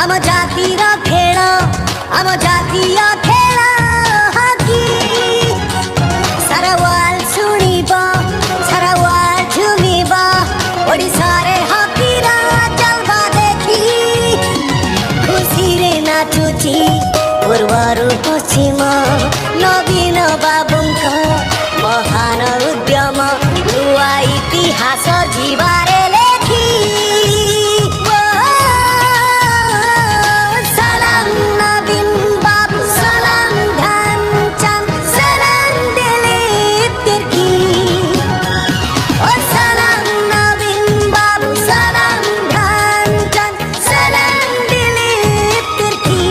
ଆମ ଜାତିର ଖେଳ ଆମ ଜାତୀୟ ଖେଳ ହକି ସାରା ୱାର୍ଲ୍ଡ ଶୁଣିବ ସାରା ୱାର୍ଲ୍ଡ ଝୁମିବ ଓଡ଼ିଶାରେ ହକିର ଜଲବା ଦେଖି ଖୁସିରେ ନାଚୁଛି ପୂର୍ବରୁ ପଶ୍ଚିମ ନବୀନ ବାବୁଙ୍କ ମହାନ ଉଦ୍ୟମ ନୂଆ ଇତିହାସ ଯିବାରେ ଲେଖି ସଲାମ ନବୀନ ବାବୁ ସଲାମ ଧ୍ୟାନଚାନ୍ଦ ସଲାମ ଦିলীପ ତିର୍କି ଓ ସଲାମ ନବୀନ ବାବୁ ସଲାମ ଧ୍ୟାନଚାନ୍ଦ ସଲାମ Dilip Tirkey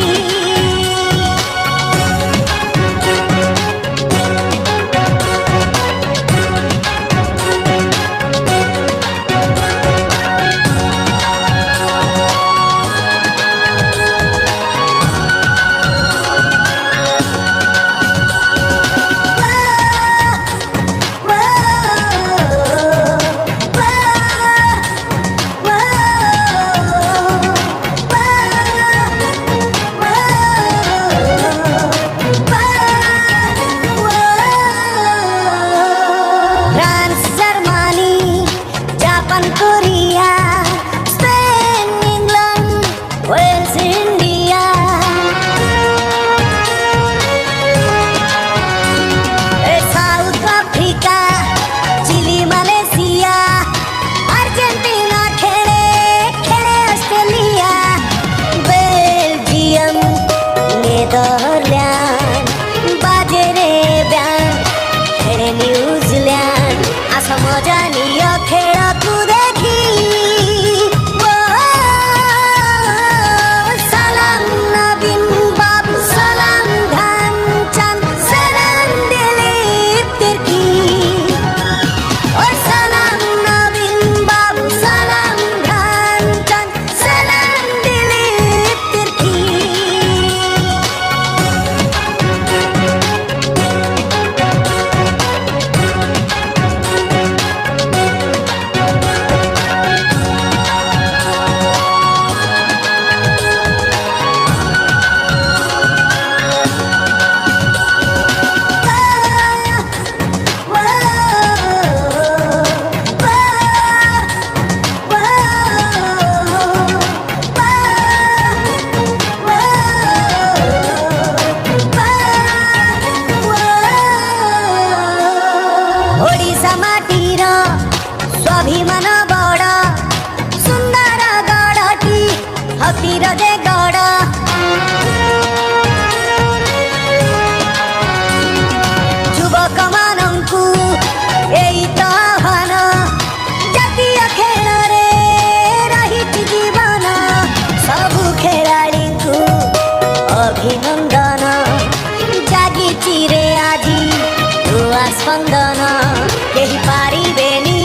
France Germany Japan Korea Spain England Wales India South Africa Chile Malaysia Argentina खेले खेले ऑस्ट्रेलिया बेल्जियम नेदरलैंड बाजे रे ब्यान खेले न्यूजीलैंड आस मजा निय खेळकु देखी सलाम नबीन बाबू सलाम ध्यानचांद सलाम दिलीप तिर्की ओ सलाम नबीन बाबू सलाम ध्यानचांद सलाम दिलीप तिर्की ओडिशा माटीर स्वाभिमान बड़ सुंदर गढ़टी हकीर जे गढ़ युवक मानंकु एई तो आह्वान जातीय खेल रे रहित जीवन सबु खेलाड़ीଙ୍କୁ अभिनंदन जागिछि रे आजी नूआ स्पंदन केही पारिबेनि